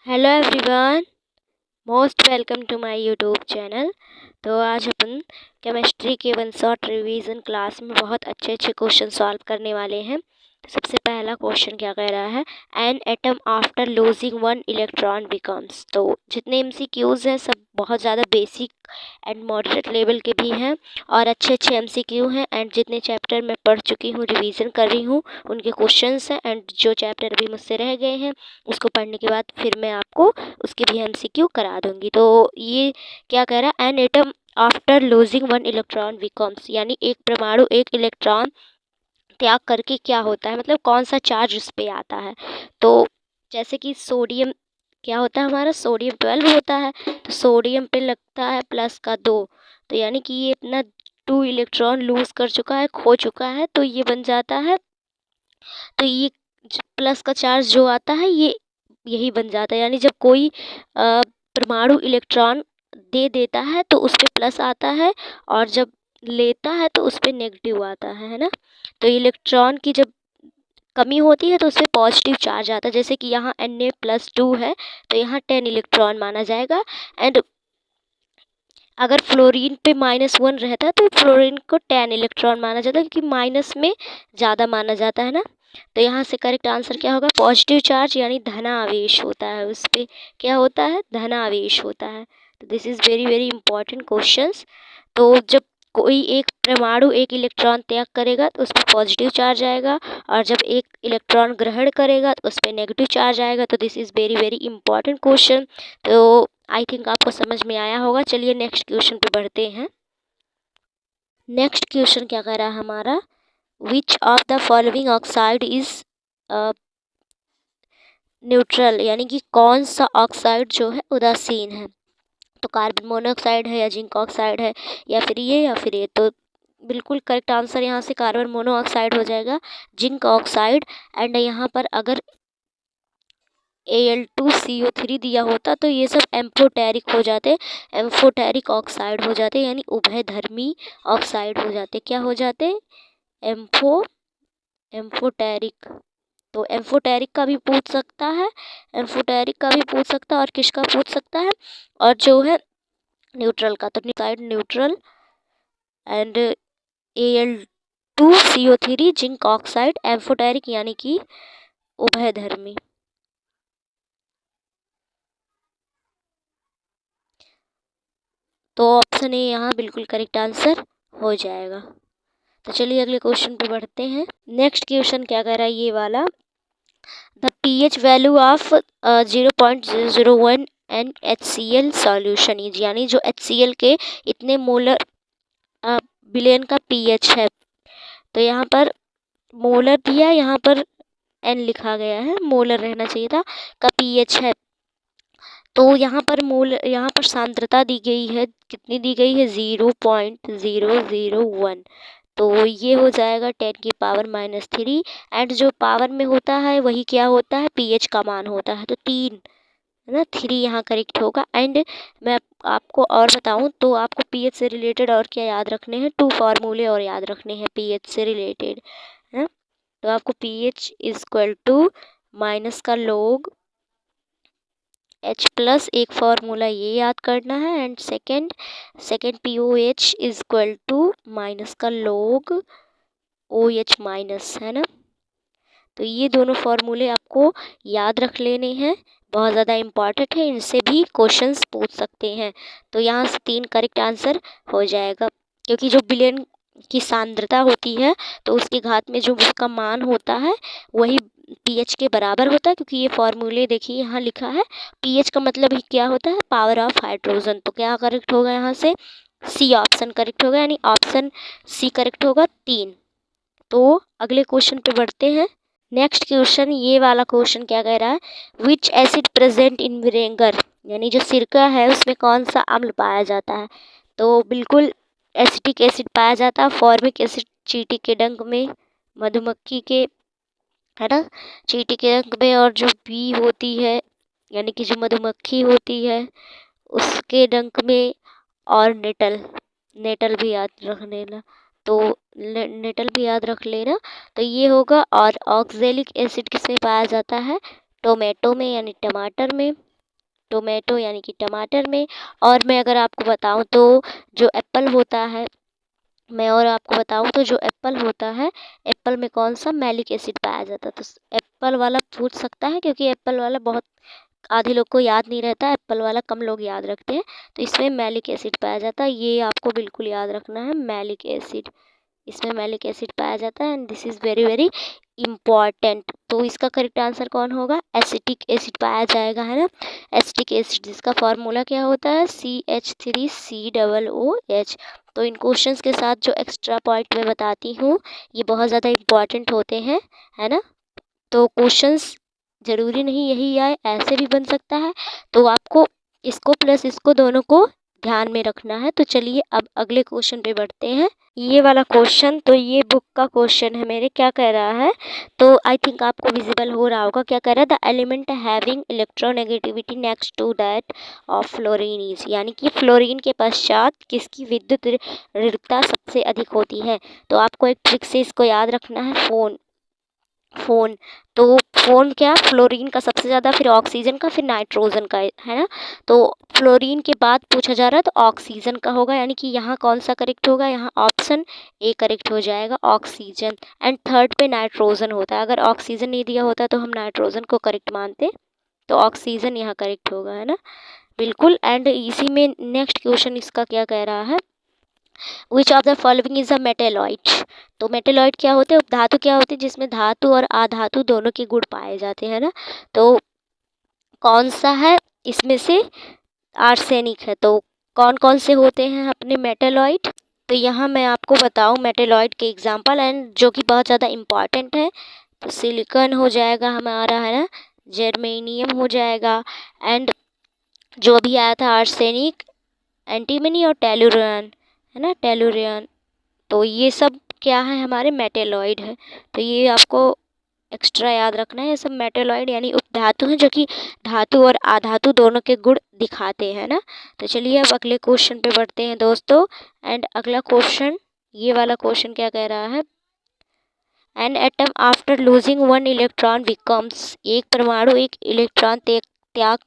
Hello everyone, most welcome to my YouTube channel. तो आज अपन केमिस्ट्री के वन शॉट रिवीजन क्लास में बहुत अच्छे क्वेश्चन सॉल्व करने वाले हैं। सबसे पहला क्वेश्चन क्या कह रहा है, an atom after losing one electron becomes. तो जितने एमसीक्यूज़ हैं सब बहुत ज़्यादा बेसिक एंड मॉडरेट लेवल के भी हैं और अच्छे एमसीक्यू हैं। एंड जितने चैप्टर मैं पढ़ चुकी हूँ, रिवीजन कर रही हूँ, उनके क्वेश्चंस हैं। एंड जो चैप्टर अभी मुझसे रह गए हैं उसको पढ़ने के बाद फिर मैं आपको उसके भी एमसीक्यू करा दूंगी। तो ये क्या कह रहा है, an atom after losing one electron becomes, यानी एक परमाणु एक इलेक्ट्रॉन त्याग करके क्या होता है, मतलब कौन सा चार्ज उस पर आता है। तो जैसे कि सोडियम क्या होता है, हमारा सोडियम 12 होता है, तो सोडियम पे लगता है +2, तो यानी कि ये अपना 2 इलेक्ट्रॉन लूज कर चुका है, खो चुका है। तो ये बन जाता है, तो ये प्लस का चार्ज जो आता है ये यही बन जाता है। यानी जब कोई परमाणु इलेक्ट्रॉन दे देता है तो उस पर प्लस आता है, और जब लेता है तो उस पर नेगेटिव आता है ना। तो इलेक्ट्रॉन की जब कमी होती है तो उस पर पॉजिटिव चार्ज आता है। जैसे कि यहाँ Na+2 है तो यहाँ 10 इलेक्ट्रॉन माना जाएगा। एंड अगर फ्लोरीन पे -1 रहता है तो फ्लोरीन को 10 इलेक्ट्रॉन माना जाता है, क्योंकि माइनस में ज़्यादा माना जाता है ना। तो यहाँ से करेक्ट आंसर क्या होगा, पॉजिटिव चार्ज यानी धनावेश होता है, उस पर क्या होता है, धनावेश होता है। तो this is very very important questions. तो जब कोई एक परमाणु एक इलेक्ट्रॉन त्याग करेगा तो उस पर पॉजिटिव चार्ज आएगा, और जब एक इलेक्ट्रॉन ग्रहण करेगा तो उस पर नेगेटिव चार्ज आएगा। तो this is very very important question. तो आई थिंक आपको समझ में आया होगा। चलिए नेक्स्ट क्वेश्चन पे बढ़ते हैं। नेक्स्ट क्वेश्चन क्या कह रहा है हमारा, which of the following oxide is neutral, यानी कि कौन सा ऑक्साइड जो है उदासीन है। तो कार्बन मोनोऑक्साइड है या जिंक ऑक्साइड है, या फिर ये। तो बिल्कुल करेक्ट आंसर यहाँ से कार्बन मोनोऑक्साइड हो जाएगा, जिंक ऑक्साइड। एंड यहाँ पर अगर Al2CO3 दिया होता तो ये सब एम्फोटेरिक हो जाते, एम्फोटेरिक ऑक्साइड हो जाते, यानी उभयधर्मी ऑक्साइड हो जाते। क्या हो जाते, एम्फोटेरिक। तो एम्फोटेरिक का भी पूछ सकता है, एम्फोटेरिक का भी पूछ सकता है, और किसका पूछ सकता है, और जो है न्यूट्रल का। तो side neutral and Al2CO3 zinc oxide amphoteric, यानी कि उभयधर्मी। तो ऑप्शन ए यहाँ बिल्कुल करेक्ट आंसर हो जाएगा। तो चलिए अगले क्वेश्चन पे बढ़ते हैं। नेक्स्ट क्वेश्चन क्या कह रहा है ये वाला, the pH value of 0.001 N HCl solution is, यानी जो HCl के इतने मोलर बिलियन का pH है। तो यहाँ पर मोलर दिया, यहाँ पर n लिखा गया है, मोलर रहना चाहिए था, का pH है। तो यहाँ पर सांद्रता दी गई है, कितनी दी गई है, 0.001। तो ये हो जाएगा 10⁻³ एंड जो पावर में होता है वही क्या होता है, pH का मान होता है। तो 3 है ना, 3 यहाँ करेक्ट होगा। एंड मैं आपको और बताऊँ तो आपको pH से रिलेटेड और क्या याद रखने हैं, 2 फार्मूले और याद रखने हैं pH से रिलेटेड, है ना। तो आपको pH = माइनस का log H+ एक फार्मूला ये याद करना है। एंड सेकेंड POH = माइनस का log OH-, है ना। तो ये दोनों फार्मूले आपको याद रख लेने हैं, बहुत ज़्यादा इम्पॉर्टेंट है, इनसे भी क्वेश्चंस पूछ सकते हैं। तो यहाँ से 3 करेक्ट आंसर हो जाएगा, क्योंकि जो बिलियन की सांद्रता होती है तो उसके घात में जो उसका मान होता है वही pH के बराबर होता है। क्योंकि ये फार्मूले देखिए यहाँ लिखा है, pH का मतलब ही क्या होता है, पावर ऑफ हाइड्रोजन। तो क्या करेक्ट होगा, यहाँ से सी ऑप्शन करेक्ट होगा, यानी ऑप्शन सी करेक्ट होगा 3। तो अगले क्वेश्चन पे बढ़ते हैं। नेक्स्ट क्वेश्चन ये वाला क्वेश्चन क्या कह रहा है, विच एसिड प्रेजेंट इन विनेगर, यानी जो सिरका है उसमें कौन सा अम्ल पाया जाता है। तो बिल्कुल एसिटिक एसिड पाया जाता है, फॉर्मिक एसिड चींटी के डंक में, मधुमक्खी के, है ना, चींटी के डंक में, और जो बी होती है यानी कि जो मधुमक्खी होती है उसके डंक में, और नेटल भी याद रख लेना। तो नेटल भी याद रख लेना। तो ये होगा। और ऑक्जेलिक एसिड किसमें पाया जाता है, टोमेटो में यानी टमाटर में। टोमेटो यानी कि टमाटर में। और मैं अगर आपको बताऊं तो जो एप्पल होता है, जो एप्पल होता है, एप्पल में कौन सा मैलिक एसिड पाया जाता है। तो एप्पल वाला पूछ सकता है, क्योंकि एप्पल वाला बहुत आधे लोग को याद नहीं रहता, एप्पल वाला कम लोग याद रखते हैं। तो इसमें मैलिक एसिड पाया जाता है, ये आपको बिल्कुल याद रखना है, मैलिक एसिड। इसमें मैलिक एसिड पाया जाता है and this is very very important. तो इसका करेक्ट आंसर कौन होगा, एसिटिक एसिड पाया जाएगा, है ना। एसिटिक एसिड जिसका फार्मूला क्या होता है, CH3COOH। तो इन क्वेश्चंस के साथ जो एक्स्ट्रा पॉइंट मैं बताती हूँ, ये बहुत ज़्यादा इम्पॉर्टेंट होते हैं, है ना। तो क्वेश्चंस ज़रूरी नहीं यही आए, ऐसे भी बन सकता है। तो आपको इसको प्लस इसको दोनों को ध्यान में रखना है। तो चलिए अब अगले क्वेश्चन पे बढ़ते हैं। ये वाला क्वेश्चन, तो ये बुक का क्वेश्चन है मेरे, क्या कह रहा है, तो आई थिंक आपको विजिबल हो रहा होगा। क्या कह रहा है, the element having electronegativity next to that of fluorine is, यानी कि फ्लोरीन के पश्चात किसकी विद्युत ऋणता सबसे अधिक होती है। तो आपको एक ट्रिक से इसको याद रखना है, फोन। तो फोन क्या, फ्लोरीन का सबसे ज़्यादा, फिर ऑक्सीजन का, फिर नाइट्रोजन का, है ना। तो फ्लोरीन के बाद पूछा जा रहा है तो ऑक्सीजन का होगा, यानी कि यहाँ कौन सा करेक्ट होगा, यहाँ ऑप्शन ए करेक्ट हो जाएगा, ऑक्सीजन। एंड थर्ड पे नाइट्रोजन होता है, अगर ऑक्सीजन नहीं दिया होता तो हम नाइट्रोजन को करेक्ट मानते, तो ऑक्सीजन यहाँ करेक्ट होगा, है ना, बिल्कुल। एंड इसी में नेक्स्ट क्वेश्चन इसका क्या कह रहा है, which of the following is a metalloid. तो मेटेलॉइड क्या होते हैं, उपधातु क्या होते हैं, जिसमें धातु और अधातु दोनों के गुण पाए जाते हैं ना। तो कौन सा है इसमें से, आर्सेनिक है। तो कौन कौन से होते हैं अपने मेटेलॉइड, तो यहाँ मैं आपको बताऊँ मेटेलॉइड के एग्जांपल, एंड जो कि बहुत ज़्यादा इम्पॉर्टेंट है। तो सिलिकॉन हो जाएगा हमारा, है ना, जर्मेनियम हो जाएगा, एंड जो अभी आया था आर्सेनिक, एंटीमनी और टेलुरियन, है ना, टेलुरियन। तो ये सब क्या है, हमारे मेटेलॉइड है। तो ये आपको एक्स्ट्रा याद रखना है, ये सब मेटेलॉइड यानी उपधातु हैं, जो कि धातु और अधातु दोनों के गुण दिखाते हैं ना। तो चलिए अब अगले क्वेश्चन पे बढ़ते हैं दोस्तों। एंड अगला क्वेश्चन, ये वाला क्वेश्चन क्या कह रहा है, an atom after losing one electron becomes, एक परमाणु एक इलेक्ट्रॉन त्याग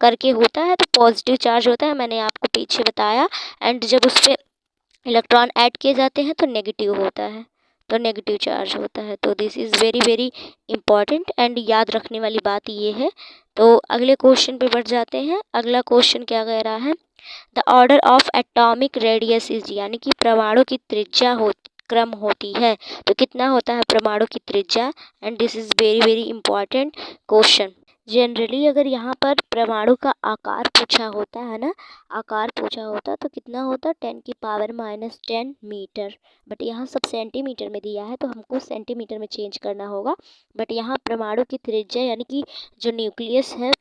करके होता है तो पॉजिटिव चार्ज होता है, मैंने आपको पीछे बताया। एंड जब उस पर इलेक्ट्रॉन ऐड किए जाते हैं तो नेगेटिव होता है, तो नेगेटिव चार्ज होता है। तो this is very very important and याद रखने वाली बात ये है। तो अगले क्वेश्चन पे बढ़ जाते हैं। अगला क्वेश्चन क्या कह रहा है, the order of atomic radius is, यानी कि परमाणु की त्रिज्या क्रम होती है, तो कितना होता है परमाणु की त्रिज्या। And this is very very important question. Generally अगर यहाँ पर परमाणु का आकार पूछा होता है ना, आकार पूछा होता तो कितना होता, 10⁻⁻10 मीटर, बट यहाँ सब सेंटीमीटर में दिया है तो हमको सेंटीमीटर में चेंज करना होगा। बट यहाँ परमाणु की त्रिज्या यानी कि जो न्यूक्लियस है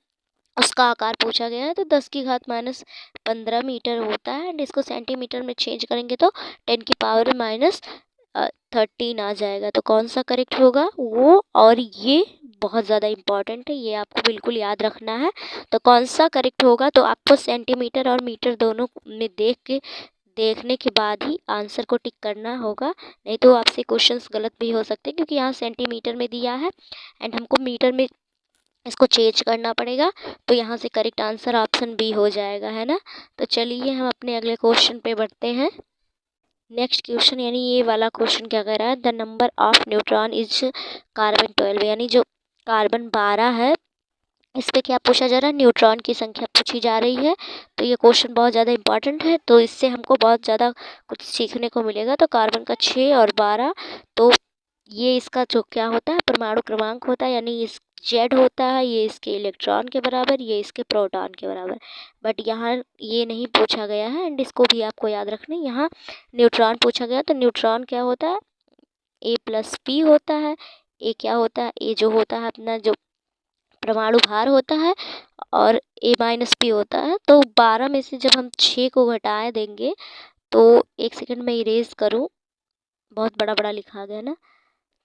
उसका आकार पूछा गया है, तो 10⁻15 मीटर होता है। एंड इसको सेंटीमीटर में चेंज करेंगे तो 10⁻13 आ जाएगा। तो कौन सा करेक्ट होगा वो, और ये बहुत ज़्यादा इम्पॉर्टेंट है, ये आपको बिल्कुल याद रखना है। तो कौन सा करेक्ट होगा, तो आपको सेंटीमीटर और मीटर दोनों में देखने के बाद ही आंसर को टिक करना होगा, नहीं तो आपसे क्वेश्चंस गलत भी हो सकते हैं, क्योंकि यहाँ सेंटीमीटर में दिया है एंड हमको मीटर में इसको चेंज करना पड़ेगा। तो यहाँ से करेक्ट आंसर ऑप्शन बी हो जाएगा, है ना। तो चलिए हम अपने अगले क्वेश्चन पे बढ़ते हैं। नेक्स्ट क्वेश्चन, यानी ये वाला क्वेश्चन क्या कह रहा है, the number of neutron is carbon 12, यानी जो कार्बन 12 है इस पे क्या पूछा जा रहा है, न्यूट्रॉन की संख्या पूछी जा रही है। तो ये क्वेश्चन बहुत ज़्यादा इंपॉर्टेंट है, तो इससे हमको बहुत ज़्यादा कुछ सीखने को मिलेगा। तो कार्बन का 6 और 12, तो ये इसका जो क्या होता है परमाणु क्रमांक होता है, यानी इस जेड होता है, ये इसके इलेक्ट्रॉन के बराबर, ये इसके प्रोटॉन के बराबर। बट यहाँ ये नहीं पूछा गया है एंड इसको भी आपको याद रखना है। यहाँ न्यूट्रॉन पूछा गया, तो न्यूट्रॉन क्या होता है, A+P होता है। ए क्या होता है, ए जो होता है अपना जो परमाणु भार होता है, और A-P होता है। तो 12 में से जब हम 6 को घटा देंगे, तो एक सेकंड में इरेज करूँ, बहुत बड़ा बड़ा लिखा गया ना,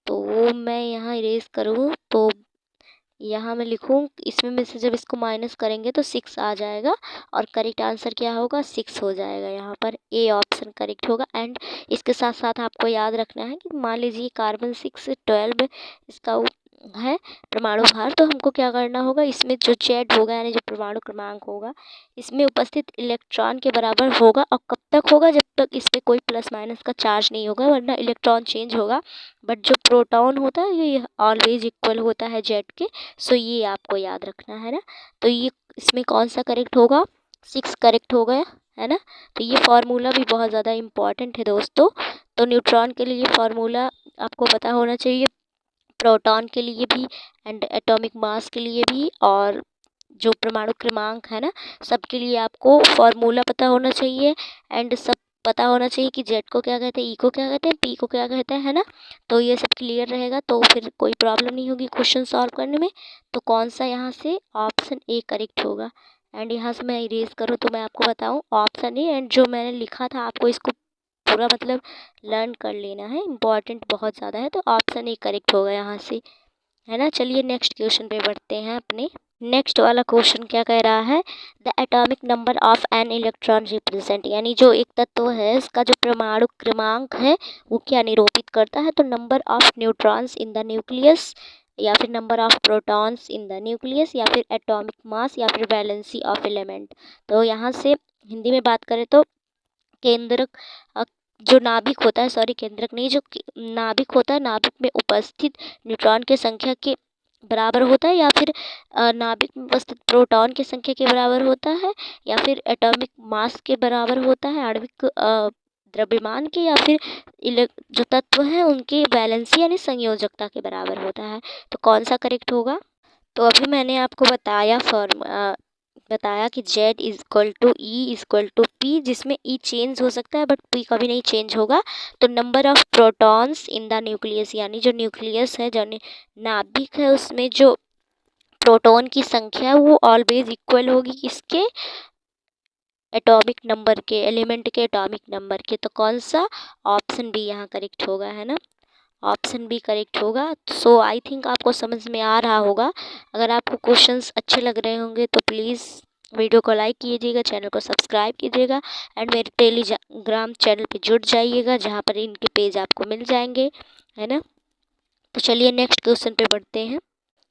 तो वो मैं यहाँ इरेज करूँ तो यहाँ मैं लिखूँ, इसमें में से जब इसको माइनस करेंगे तो 6 आ जाएगा, और करेक्ट आंसर क्या होगा, 6 हो जाएगा। यहाँ पर ए ऑप्शन करेक्ट होगा। एंड इसके साथ साथ आपको याद रखना है कि मान लीजिए कार्बन 6 12, इसका है परमाणु भार, तो हमको क्या करना होगा, इसमें जो जेड होगा यानी जो परमाणु क्रमांक होगा इसमें उपस्थित इलेक्ट्रॉन के बराबर होगा। और कब तक होगा, जब तक इस पर कोई प्लस माइनस का चार्ज नहीं होगा, वरना इलेक्ट्रॉन चेंज होगा। बट जो प्रोटॉन होता है ये ऑलवेज इक्वल होता है जेड के। सो ये आपको याद रखना है ना। तो ये इसमें कौन सा करेक्ट होगा, 6 करेक्ट हो गया है ना। तो ये फार्मूला भी बहुत ज़्यादा इम्पॉर्टेंट है दोस्तों। तो न्यूट्रॉन के लिए फार्मूला आपको पता होना चाहिए, प्रोटॉन के लिए भी एंड एटॉमिक मास के लिए भी, और जो परमाणु क्रमांक है ना सबके लिए आपको फार्मूला पता होना चाहिए। एंड सब पता होना चाहिए कि जेड को क्या कहते हैं, ई को क्या कहते हैं, पी को क्या कहते हैं, है ना। तो ये सब क्लियर रहेगा तो फिर कोई प्रॉब्लम नहीं होगी क्वेश्चन सॉल्व करने में। तो कौन सा यहाँ से ऑप्शन ए करेक्ट होगा। एंड यहाँ से मैं इरेज करूँ तो मैं आपको बताऊँ ऑप्शन ए। एंड जो मैंने लिखा था आपको इसको पूरा मतलब लर्न कर लेना है, इम्पॉर्टेंट बहुत ज़्यादा है। तो ऑप्शन ए करेक्ट होगा यहाँ से, है ना। चलिए नेक्स्ट क्वेश्चन पे बढ़ते हैं अपने। नेक्स्ट वाला क्वेश्चन क्या कह रहा है, the atomic number of an electron represent, यानी जो एक तत्व है इसका जो परमाणु क्रमांक है वो क्या निरूपित करता है। तो number of neutrons in the nucleus, या फिर number of protons in the nucleus, या फिर एटॉमिक मास, या फिर वैलेंसी ऑफ एलिमेंट। तो यहाँ से हिंदी में बात करें तो केंद्रक जो नाभिक होता है, सॉरी केंद्रक नहीं, जो नाभिक होता है, नाभिक में उपस्थित न्यूट्रॉन की संख्या के बराबर होता है, या फिर नाभिक में उपस्थित प्रोटॉन की संख्या के बराबर होता है, या फिर एटॉमिक मास के बराबर होता है, आणविक द्रव्यमान के, या फिर जो तत्व है उनके वैलेंसी यानी संयोजकता के बराबर होता है। तो कौन सा करेक्ट होगा। तो अभी मैंने आपको बताया कि Z is equal to E is equal to P, जिसमें ई चेंज हो सकता है बट पी कभी नहीं चेंज होगा। तो number of protons in the nucleus, यानी जो न्यूक्लियस है, जो नाभिक है, उसमें जो प्रोटॉन की संख्या है वो ऑलवेज इक्वल होगी किसके, एटॉमिक नंबर के, एलिमेंट के एटॉमिक नंबर के। तो कौन सा, ऑप्शन बी यहाँ करेक्ट होगा, है ना। ऑप्शन बी करेक्ट होगा। सो आई थिंक आपको समझ में आ रहा होगा। अगर आपको क्वेश्चंस अच्छे लग रहे होंगे तो प्लीज़ वीडियो को लाइक कीजिएगा, चैनल को सब्सक्राइब कीजिएगा, एंड मेरे टेलीग्राम चैनल पे जुड़ जाइएगा जहाँ पर इनके पेज आपको मिल जाएंगे, है ना। तो चलिए नेक्स्ट क्वेश्चन पे बढ़ते हैं।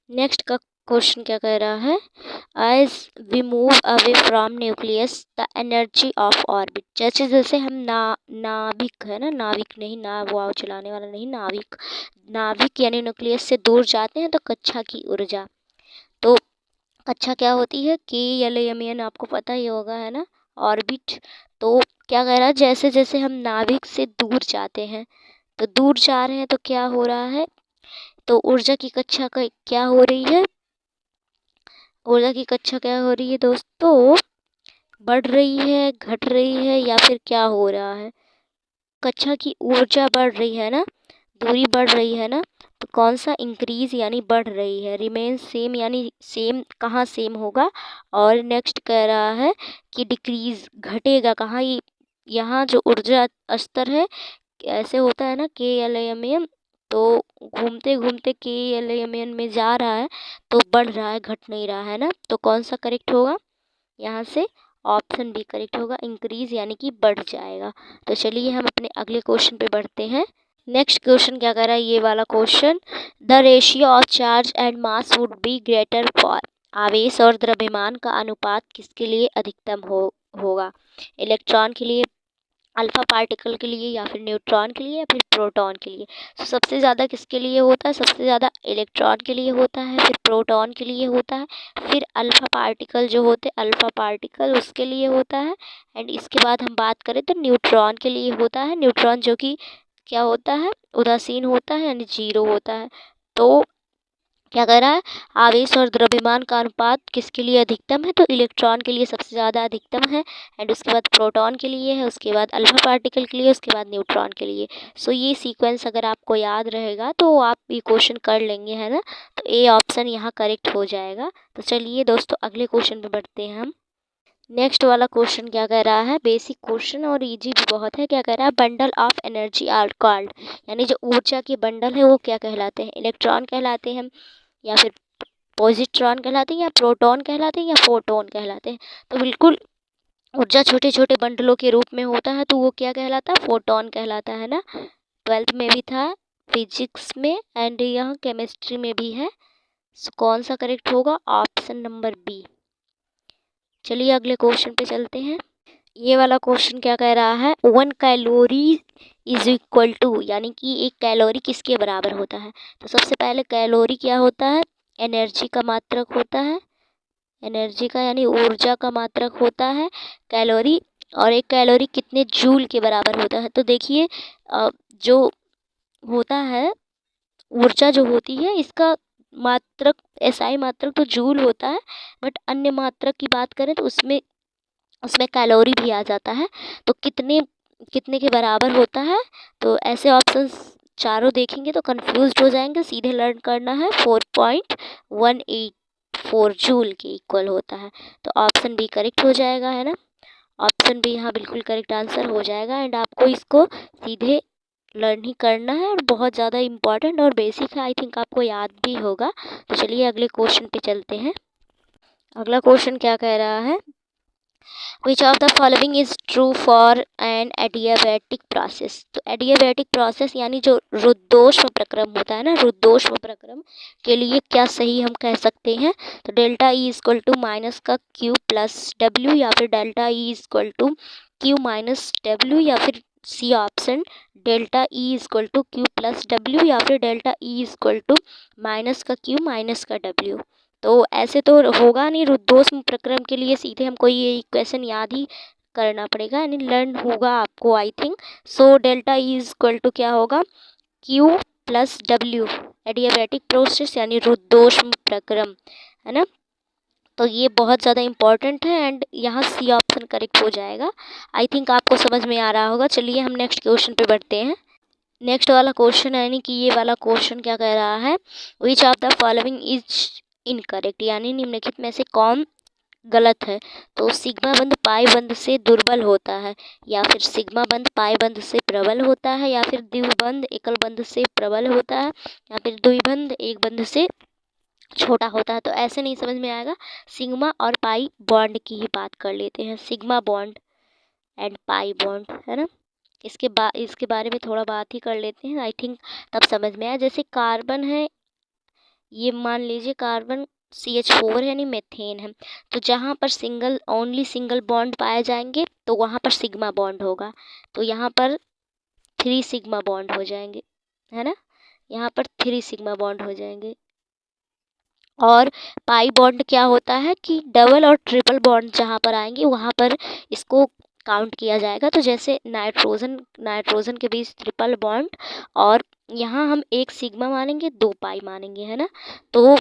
नेक्स्ट का क्वेश्चन क्या कह रहा है, as we move away from nucleus the energy of orbit, जैसे जैसे हम नाभिक है ना, नाविक नहीं, ना वाव चलाने वाला नहीं, नाविक, नाभिक यानी न्यूक्लियस से दूर जाते हैं तो कक्षा की ऊर्जा। तो कक्षा क्या होती है, KLMN आपको पता ही होगा, है ना, ऑर्बिट। तो क्या कह रहा है, जैसे जैसे हम नाभिक से दूर जाते हैं, तो दूर जा रहे हैं तो क्या हो रहा है, तो ऊर्जा की कक्षा का क्या हो रही है, ऊर्जा की कक्षा क्या हो रही है दोस्तों, बढ़ रही है, घट रही है, या फिर क्या हो रहा है, कक्षा की ऊर्जा बढ़ रही है ना, दूरी बढ़ रही है ना। तो कौन सा, इंक्रीज यानी बढ़ रही है, रिमेन सेम यानी सेम, कहाँ सेम होगा। और नेक्स्ट कह रहा है कि डिक्रीज घटेगा कहाँ, यहाँ जो ऊर्जा स्तर है ऐसे होता है ना, KLMN, तो घूमते घूमते KLMN में जा रहा है तो बढ़ रहा है, घट नहीं रहा है ना। तो कौन सा करेक्ट होगा, यहाँ से ऑप्शन बी करेक्ट होगा, इंक्रीज यानी कि बढ़ जाएगा। तो चलिए हम अपने अगले क्वेश्चन पे बढ़ते हैं। नेक्स्ट क्वेश्चन क्या कर रहा है, ये वाला question, the ratio of charge and mass would be greater for, आवेश और द्रव्यमान का अनुपात किसके लिए अधिकतम होगा, इलेक्ट्रॉन के लिए, अल्फा पार्टिकल के लिए, या फिर न्यूट्रॉन के लिए, या फिर प्रोटॉन के लिए। तो सबसे ज़्यादा किसके लिए होता है, सबसे ज़्यादा इलेक्ट्रॉन के लिए होता है, फिर प्रोटॉन के लिए होता है, फिर अल्फा पार्टिकल जो होते हैं, अल्फा पार्टिकल उसके लिए होता है, एंड इसके बाद हम बात करें तो न्यूट्रॉन के लिए होता है, न्यूट्रॉन जो कि क्या होता है, उदासीन होता है यानी जीरो होता है। तो क्या कह रहा है, आवेश और द्रव्यमान का अनुपात किसके लिए अधिकतम है, तो इलेक्ट्रॉन के लिए सबसे ज़्यादा अधिकतम है, एंड उसके बाद प्रोटॉन के लिए है, उसके बाद अल्फा पार्टिकल के लिए, उसके बाद न्यूट्रॉन के लिए। सो ये सीक्वेंस अगर आपको याद रहेगा तो आप ये क्वेश्चन कर लेंगे, है ना। तो ए ऑप्शन यहाँ करेक्ट हो जाएगा। तो चलिए दोस्तों अगले क्वेश्चन पे बढ़ते हैं हम। नेक्स्ट वाला क्वेश्चन क्या कह रहा है, बेसिक क्वेश्चन और इजी भी बहुत है। क्या कह रहा है, bundle of energy are called, यानी जो ऊर्जा के बंडल है वो क्या कहलाते हैं, इलेक्ट्रॉन कहलाते हैं, या फिर पॉजिट्रॉन कहलाते हैं, या प्रोटॉन कहलाते हैं, या फोटोन कहलाते हैं। तो बिल्कुल ऊर्जा छोटे छोटे बंडलों के रूप में होता है तो वो क्या कहलाता है, फोटोन कहलाता है ना। 12th में भी था, फिजिक्स में एंड यहाँ केमिस्ट्री में भी है। कौन सा करेक्ट होगा? Option number B. चलिए अगले क्वेश्चन पे चलते हैं। ये वाला क्वेश्चन क्या कह रहा है? 1 कैलोरी इज इक्वल टू, यानी कि 1 कैलोरी किसके बराबर होता है? तो सबसे पहले कैलोरी क्या होता है? एनर्जी का मात्रक होता है, एनर्जी का यानी ऊर्जा का मात्रक होता है कैलोरी। और 1 कैलोरी कितने जूल के बराबर होता है? तो देखिए जो होता है ऊर्जा जो होती है इसका मात्रक, एसआई मात्रक तो जूल होता है, बट अन्य मात्रक की बात करें तो उसमें कैलोरी भी आ जाता है। तो कितने कितने के बराबर होता है? तो ऐसे ऑप्शंस चारों देखेंगे तो कंफ्यूज हो जाएंगे, सीधे लर्न करना है। 4.184 जूल के इक्वल होता है। तो ऑप्शन बी करेक्ट हो जाएगा, है ना। ऑप्शन बी यहाँ बिल्कुल करेक्ट आंसर हो जाएगा। एंड आपको इसको सीधे लर्न ही करना है और बहुत ज़्यादा इम्पॉर्टेंट और बेसिक है, आई थिंक आपको याद भी होगा। तो चलिए अगले क्वेश्चन पे चलते हैं। अगला क्वेश्चन क्या कह रहा है? Which of the following is true for an adiabatic process? तो adiabatic process यानी जो रुद्धोष्म प्रक्रम होता है ना, रुद्धोष्म प्रक्रम के लिए क्या सही हम कह सकते हैं? तो delta E equal to minus का क्यू प्लस डब्ल्यू, या फिर delta E equal to Q minus W, या फिर C option delta E equal to Q plus W, या फिर delta E equal to minus का क्यू माइनस का W. तो ऐसे तो होगा नहीं, रुद्धोष्म प्रक्रम के लिए सीधे हमको ये इक्वेशन याद ही करना पड़ेगा, यानी लर्न होगा आपको I think. So delta E equal to क्या होगा? Q plus W, adiabatic process यानी रुद्धोष्म प्रक्रम, है ना। तो ये बहुत ज़्यादा इंपॉर्टेंट है एंड यहाँ सी ऑप्शन करेक्ट हो जाएगा। आई थिंक आपको समझ में आ रहा होगा। चलिए हम नेक्स्ट क्वेश्चन पे बढ़ते हैं। नेक्स्ट वाला क्वेश्चन यानी कि ये वाला क्वेश्चन क्या कह रहा है? Which of the following is incorrect, यानी निम्नलिखित में से कौन गलत है? तो सिग्मा बंध पाई बंध से दुर्बल होता है, या फिर सिग्मा बंध पाई बंध से प्रबल होता है, या फिर द्विबंध एकल बंध से प्रबल होता है, या फिर द्विबंध एक बंध से छोटा होता है। तो ऐसे नहीं समझ में आएगा, सिग्मा और पाई बॉन्ड की ही बात कर लेते हैं, sigma bond and pi bond, है ना। इसके बारे में थोड़ा बात ही कर लेते हैं, आई थिंक तब समझ में आया। जैसे कार्बन है, ये मान लीजिए कार्बन CH4 है, यानी मेथेन है। तो जहाँ पर ओनली सिंगल बॉन्ड पाए जाएंगे तो वहाँ पर सिग्मा बॉन्ड होगा। तो यहाँ पर 3 सिग्मा बॉन्ड हो जाएंगे, है ना। यहाँ पर 3 सिग्मा बॉन्ड हो जाएंगे। और पाई बॉन्ड क्या होता है कि डबल और ट्रिपल बॉन्ड जहाँ पर आएंगे वहाँ पर इसको काउंट किया जाएगा। तो जैसे नाइट्रोजन के बीच ट्रिपल बॉन्ड, और यहाँ हम 1 सिग्मा मानेंगे 2 पाई मानेंगे, है ना। तो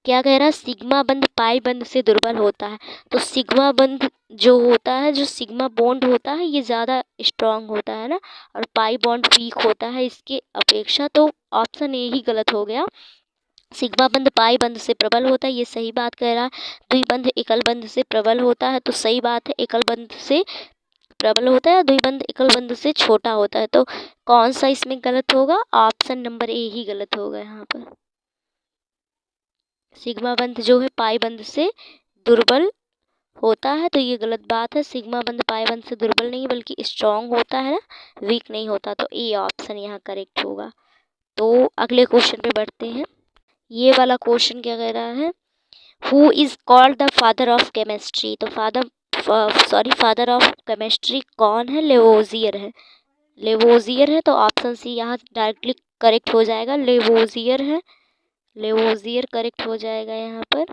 क्या कह रहा है? सिग्मा बंध पाई बंध से दुर्बल होता है। तो सिग्मा बंध जो होता है, जो सिग्मा बॉन्ड होता है, ये ज़्यादा स्ट्रांग होता है ना, और पाई बॉन्ड वीक होता है इसके अपेक्षा। तो ऑप्शन ए ही गलत हो गया। सिग्मा बंध पाई बंध से प्रबल होता है, ये सही बात कह रहा है। द्विबंध एकल बंध से प्रबल होता है, तो सही बात है, एकल बंध से प्रबल होता है, द्विबंध एकल बंध से छोटा होता है। तो कौन सा इसमें गलत होगा? ऑप्शन नंबर ए ही गलत होगा। यहाँ पर सिग्मा बंध जो है पाई बंध से दुर्बल होता है, तो ये गलत बात है। सिग्मा बंध पाई बंध से दुर्बल नहीं बल्कि स्ट्रॉन्ग होता है ना, वीक नहीं होता। तो ए ऑप्शन यहाँ करेक्ट होगा। तो अगले क्वेश्चन पे बढ़ते हैं। ये वाला क्वेश्चन क्या कह रहा है? Who is called the father of chemistry? तो फादर ऑफ केमिस्ट्री कौन है? लेवोजियर है। लेवोजियर है, तो ऑप्शन सी यहाँ डायरेक्टली करेक्ट हो जाएगा, लेवोजियर है। लेवोजियर करेक्ट हो जाएगा यहाँ पर।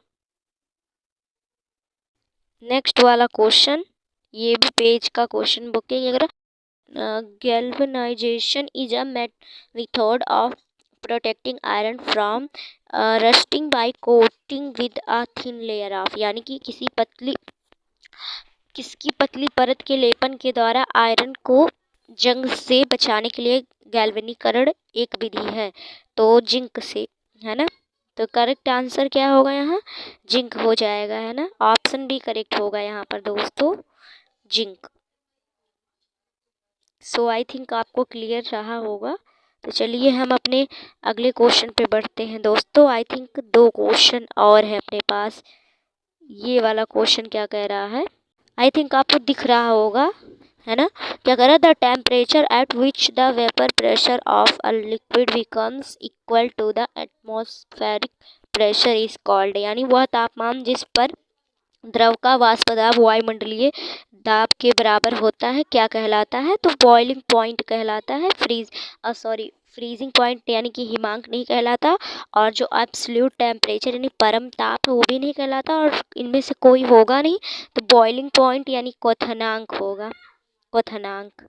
नेक्स्ट वाला क्वेश्चन, ये भी पेज का क्वेश्चन बुक है। अगर galvanization is a method of protecting iron from rusting by coating with a thin layer of, यानी कि किसकी पतली परत के लेपन के द्वारा आयरन को जंग से बचाने के लिए गैल्वेनीकरण एक विधि है। तो जिंक से, है ना। तो करेक्ट आंसर क्या होगा? यहाँ जिंक हो जाएगा, है ना। ऑप्शन भी करेक्ट होगा यहाँ पर दोस्तों, जिंक। सो आई थिंक आपको क्लियर रहा होगा। तो चलिए हम अपने अगले क्वेश्चन पे बढ़ते हैं दोस्तों। आई थिंक 2 क्वेश्चन और है अपने पास। ये वाला क्वेश्चन क्या कह रहा है? आई थिंक आपको दिख रहा होगा, है ना। क्या कह रहा है, the temperature at which the vapour pressure of a liquid becomes equal to the atmospheric pressure is called, यानी वह तापमान जिस पर द्रव का वाष्प दाब वायुमंडलीय दाब के बराबर होता है क्या कहलाता है, तो बॉइलिंग पॉइंट कहलाता है। फ्रीजिंग पॉइंट यानी कि हिमांक नहीं कहलाता, और जो एब्सोल्यूट टेम्परेचर यानी परम ताप है वो भी नहीं कहलाता, और इनमें से कोई होगा नहीं, तो बॉइलिंग पॉइंट यानी क्वथनांक होगा। क्वथनांक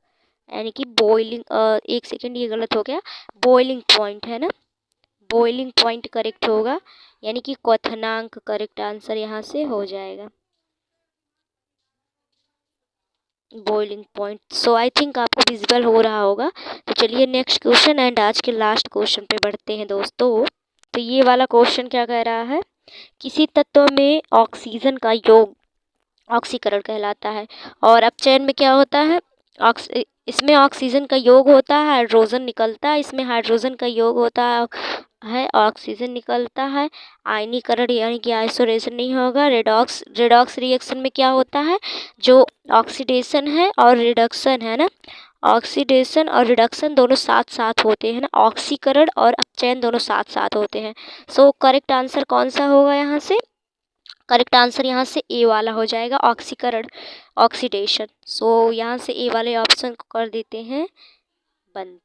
यानी कि बॉइलिंग, एक सेकेंड ये गलत हो गया, बॉइलिंग पॉइंट है ना, बॉइलिंग पॉइंट करेक्ट होगा, यानी कि क्वथनांक करेक्ट आंसर यहाँ से हो जाएगा, boiling point. So I think आपको विजिबल हो रहा होगा। तो चलिए नेक्स्ट क्वेश्चन एंड आज के लास्ट क्वेश्चन पे बढ़ते हैं दोस्तों। तो ये वाला क्वेश्चन क्या कह रहा है, किसी तत्व में ऑक्सीजन का योग ऑक्सीकरण कहलाता है, और अपचयन में क्या होता है, इसमें ऑक्सीजन का योग होता है, हाइड्रोजन निकलता है, इसमें हाइड्रोजन का योग होता है, ऑक्सीजन निकलता है। आयनीकरण यानी कि आइसोलेशन नहीं होगा। रेडॉक्स रिएक्शन में क्या होता है, जो ऑक्सीडेशन है और रिडक्शन है ना, ऑक्सीडेशन और रिडक्शन दोनों साथ साथ होते हैं ना, ऑक्सीकरण और अपचयन दोनों साथ साथ होते हैं। सो करेक्ट आंसर कौन सा होगा यहाँ से, करेक्ट आंसर यहाँ से ए वाला हो जाएगा, ऑक्सीकरण, ऑक्सीडेशन। सो यहाँ से ए वाले ऑप्शन को कर देते हैं बंद,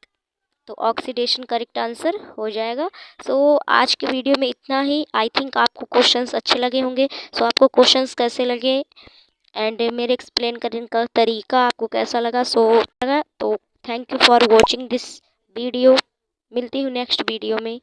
तो ऑक्सीडेशन करेक्ट आंसर हो जाएगा। सो आज के वीडियो में इतना ही। आई थिंक आपको क्वेश्चंस अच्छे लगे होंगे। सो आपको क्वेश्चंस कैसे लगे एंड मेरे एक्सप्लेन करने का तरीका आपको कैसा लगा, तो thank you for watching this video. मिलती हूँ नेक्स्ट वीडियो में।